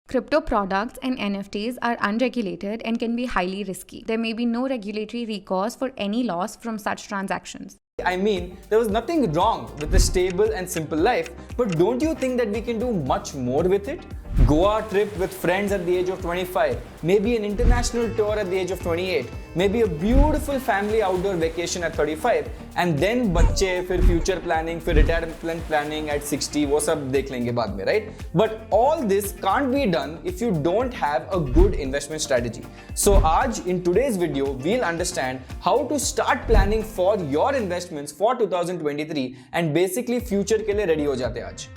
Crypto products and NFTs are unregulated and can be highly risky. There may be no regulatory recourse for any loss from such transactions. I mean, there was nothing wrong with a stable and simple life, but don't you think that we can do much more with it? Goa trip with friends at the age of 25, maybe an international tour at the age of 28, maybe a beautiful family outdoor vacation at 35, and then बच्चे, फिर future planning, फिर retirement planning at 60, वो सब देख लेंगे बाद में, right? But all this can't be done if you don't have a good investment strategy. So आज in today's video, we'll understand how to start planning for your investments for 2023 and basically future के लिए ready हो जाते हैं आज.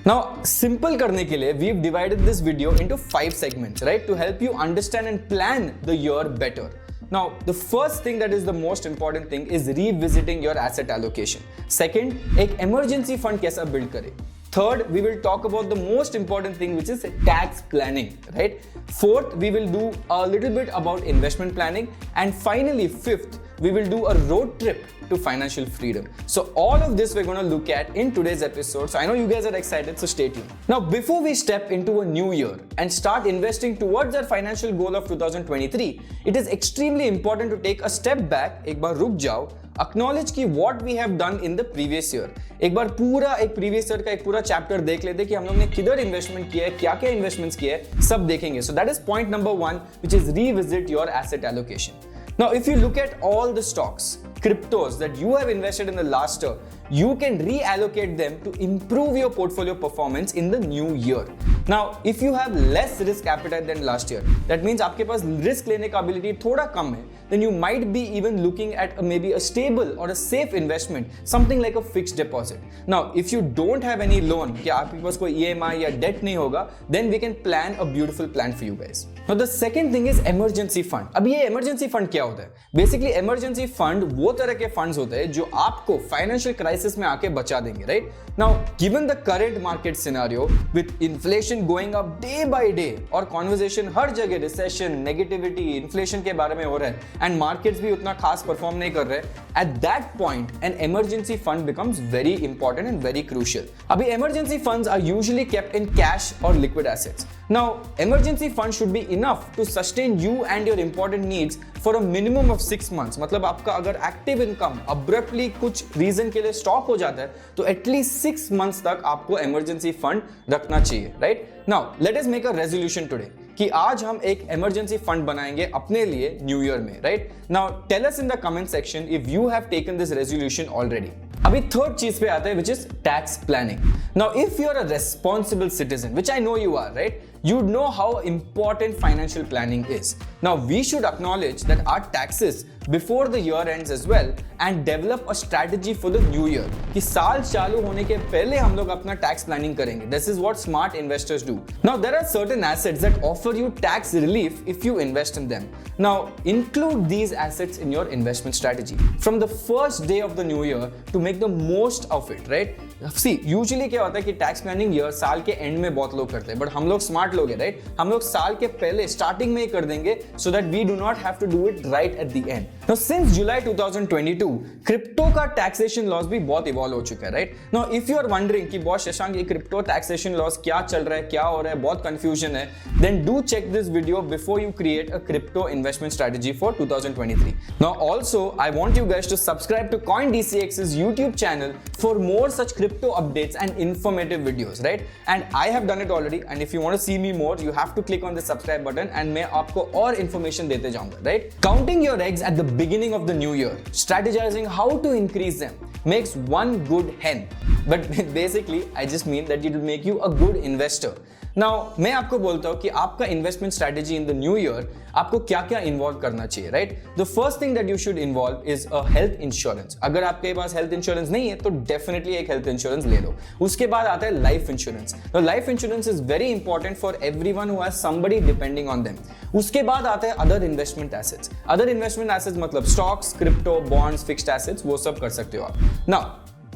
Now, simple करने के लिए we've divided this video into 5 segments, right? To help you understand and plan the year better. Now, the first thing that is the most important thing is revisiting your asset allocation. Second, एक emergency fund कैसा build करें. Third, we will talk about the most important thing, which is tax planning, right? Fourth, we will do a little bit about investment planning. And finally, fifth, we will do a road trip to financial freedom. So all of this we're going to look at in today's episode. So I know you guys are excited, so stay tuned. Now, before we step into a new year and start investing towards our financial goal of 2023, it is extremely important to take a step back, एक बार रुक जाओ, acknowledge कि what we have done in the previous year. एक बार पूरा एक previous year का एक पूरा chapter देख लेते कि हम लोग ने किधर investment किया है, क्या-क्या investments किए हैं, सब देखेंगे. So that is point number 1, which is revisit your asset allocation. Now, if you look at all the stocks, cryptos that you have invested in the last year, you can reallocate them to improve your portfolio performance in the new year. Now, if you have less risk appetite than last year, that means आपके पास risk लेने का ability थोड़ा कम है, then you might be even looking at maybe a stable or a safe investment, something like a fixed deposit. Now, if you don't have any loan, कि आपके पास कोई EMI या debt नहीं होगा, then we can plan a beautiful plan for you guys. Now, the second thing is emergency fund. अब ये emergency fund क्या होता है? Basically, emergency fund वो तरह के funds होते हैं जो आपको financial crisis में आके बचा देंगे, right? Now, given the current market scenario with inflation going up day by day और conversation हर जगह recession, negativity, inflation के बारे में हो रहा है and markets भी उतना खास perform नहीं कर रहे, at that point an emergency fund becomes very important and very crucial. अभी emergency funds are usually kept in cash or liquid assets. Now, emergency fund should be enough to sustain you and your important needs for a minimum of 6 months. मतलब आपका अगर active income abruptly कुछ reason के लिए stop हो जाता है, तो at least 6 months तक आपको emergency fund रखना चाहिए, right? Now, let us make a resolution today कि आज हम एक emergency fund बनाएंगे अपने लिए new year में, right? Now, tell us in the comment section if you have taken this resolution already. अभी थर्ड चीज पे आता है, which is tax planning. Now, if you're a responsible citizen, which I know you are, right? You know how important financial planning is. Now, we should acknowledge that our taxes before the year ends as well and develop a strategy for the new year. कि साल चालू होने के पहले हम लोग अपना tax planning करेंगे. This is what smart investors do. Now, there are certain assets that offer you tax relief if you invest in them. Now, include these assets in your investment strategy from the first day of the new year to make the most of it, right? See, usually क्या होता है कि tax planning year साल के end में बहुत लोग करते हैं, but हम लोग smart लोग हैं, right? हम लोग साल के पहले starting में ही कर देंगे so that we do not have to do it right at the end. Now, since July 2022, crypto का taxation laws भी बहुत evolve हो चुका है, right? Now, if you are wondering कि बहुत शशांक ये crypto taxation laws क्या चल रहा है, क्या हो रहा है, बहुत confusion है, then do check this video before you create a crypto investment strategy for 2023. Now, also, I want you guys to subscribe to CoinDCX's YouTube channel for more such crypto updates and informative videos, right? And I have done it already, and if you want to see me more, you have to click on the subscribe button and मैं आपको और information देते जाऊंगा, right? Counting your eggs at the beginning of the new year, strategizing how to increase them makes one good hen. But basically, I just mean that it will make you a good investor. Now, मैं आपको बोलता हूँ कि आपका investment strategy in the new year आपको क्या-क्या involve करना चाहिए, right? The first thing that you should involve is a health insurance. अगर आपके पास health insurance नहीं है, तो definitely एक health insurance ले लो. उसके बाद आता है life insurance. Now, life insurance is very important for everyone who has somebody depending on them. उसके बाद आता है other investment assets. Other investment assets मतलब stocks, crypto, bonds, fixed assets, वो सब कर सकते हो आप. Now,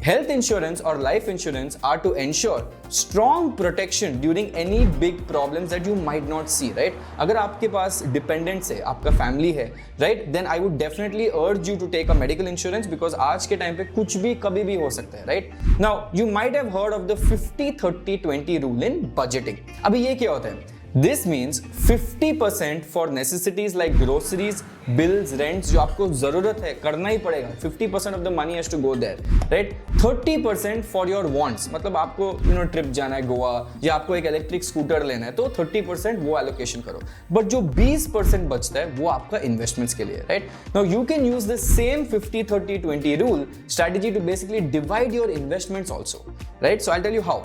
Health insurance or life insurance are to ensure strong protection during any big problems that you might not see, right? अगर आपके पास dependents है, आपका family है, right? Then I would definitely urge you to take a medical insurance because आज के time पे कुछ भी कभी भी हो सकता है, right? Now you might have heard of the 50-30-20 rule in budgeting. अभी ये क्या होता है? This means 50% for necessities like groceries, bills, rents जो आपको जरूरत है करना ही पड़ेगा. 50% of the money has to go there, right? 30% for your wants मतलब आपको ट्रिप जाना है गोवा या आपको एक इलेक्ट्रिक स्कूटर लेना है तो 30% वो एलोकेशन करो. बट जो 20% बचता है वो आपका इन्वेस्टमेंट्स के लिए, right? Now you can use the same 50-30-20 rule strategy to basically divide your investments also, right? So I'll tell you how.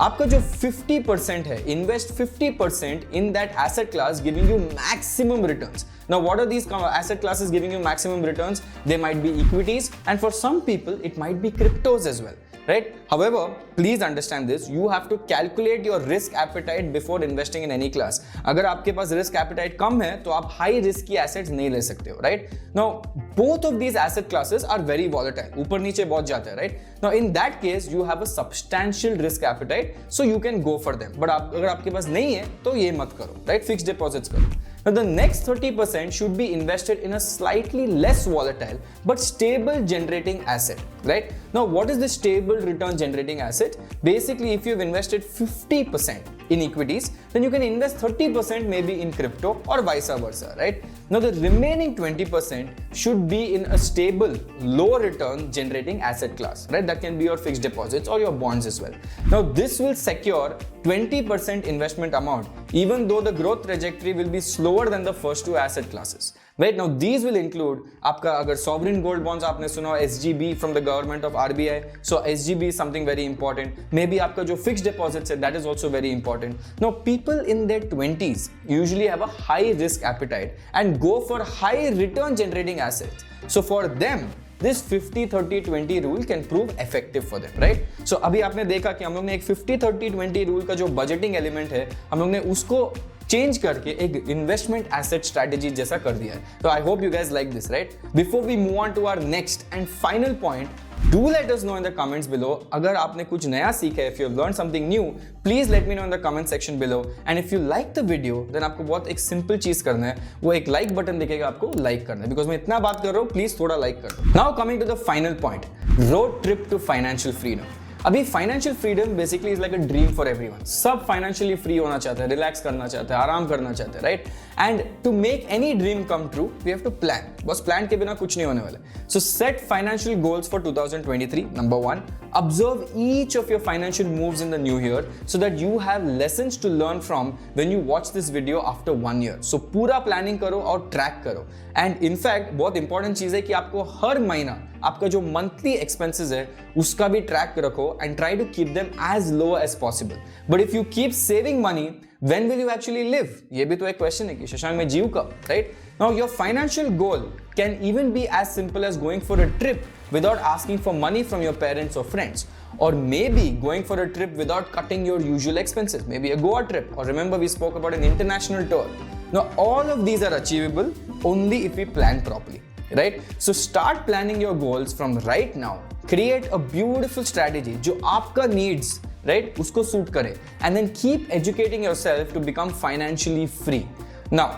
आपका जो 50% है, invest 50% in that asset class giving you maximum returns. Now what are these asset classes giving you maximum returns? They might be equities and for some people it might be cryptos as well, right? However, please understand this, you have to calculate your risk appetite before investing in any class. अगर आपके पास risk appetite कम है तो आप high risk की assets नहीं ले सकते हो, right? Now both of these asset classes are very volatile, ऊपर नीचे बहुत जाते हैं, right? Now in that case you have a substantial risk appetite so you can go for them. But अगर आपके पास नहीं है तो ये मत करो, right? Fixed deposits करो. Now the next 30% should be invested in a slightly less volatile but stable generating asset, right? Now what is the stable return generating asset? Basically if you've invested 50% in equities, then you can invest 30% maybe in crypto or vice versa, right? Now the remaining 20% should be in a stable low return generating asset class, right? That can be your fixed deposits or your bonds as well. Now this will secure 20% investment amount even though the growth trajectory will be slower than the first two asset classes. Right, now these will include आपका अगर sovereign gold bonds आपने सुना SGB from the government of RBI, so SGB is something very important. Maybe आपका जो fixed deposits है that is also very important. Now people in their 20s usually have a high risk appetite and go for high return generating assets. So for them this 50-30-20 rule can prove effective for them, right? So अभी आपने देखा कि हम लोग ने एक 50-30-20 rule का जो budgeting element है हम लोग ने उसको चेंज करके एक इन्वेस्टमेंट एसेट स्ट्रैटेजी जैसा कर दिया है. तो I hope you guys like this, right? Before we move on to our next and final point, do let us know in the comments below अगर आपने कुछ नया सीखा है. If you have learn something new please let me know in the comment section below. And if you like the video then आपको बहुत एक simple चीज करना है, वो एक लाइक बटन दिखेगा, आपको लाइक करना है. बिकॉज मैं इतना बात कर रहा हूँ, प्लीज थोड़ा लाइक कर दो. Now coming to the final point, road trip to financial freedom. अभी financial freedom basically is like a dream for everyone. सब फाइनेंशियली फ्री होना चाहते हैं, रिलैक्स करना चाहते हैं, आराम करना चाहते हैं, right? And to make any dream come true we have to plan. बस प्लान के बिना कुछ नहीं होने वाला. So set financial goals for 2023. Number 1, observe each of your financial moves in the new year so that you have lessons to learn from when you watch this video after 1 year. So पूरा planning करो और track करो. And in fact बहुत important चीज है कि आपको हर महीना आपका जो मंथली एक्सपेंसेस है उसका भी ट्रैक रखो and try to keep them as low as possible. But if you keep saving money, when will you actually live? ये भी तो एक क्वेश्चन है कि शशांक मैं जीव कब, right? Now your financial goal can even be as simple as going for a trip without asking for money from your parents or friends, or maybe going for a trip without cutting your usual expenses, maybe a Goa trip, or remember we spoke about an international tour. Now all of these are achievable only if we plan properly, right? So start planning your goals from right now. Create a beautiful strategy जो आपका needs, right, उसको suit करे, and then keep educating yourself to become financially free. Now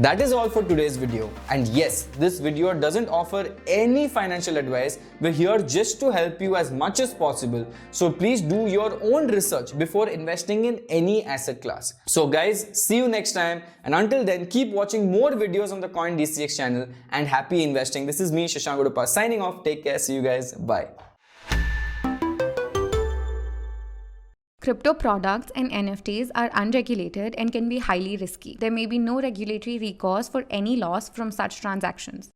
that is all for today's video, and yes, this video doesn't offer any financial advice. We're here just to help you as much as possible, so please do your own research before investing in any asset class. So guys, see you next time, and until then keep watching more videos on the Coin DCX channel, and happy investing. This is me, Shashank Udupa, signing off. Take care, see you guys, bye. Crypto products and NFTs are unregulated and can be highly risky. There may be no regulatory recourse for any loss from such transactions.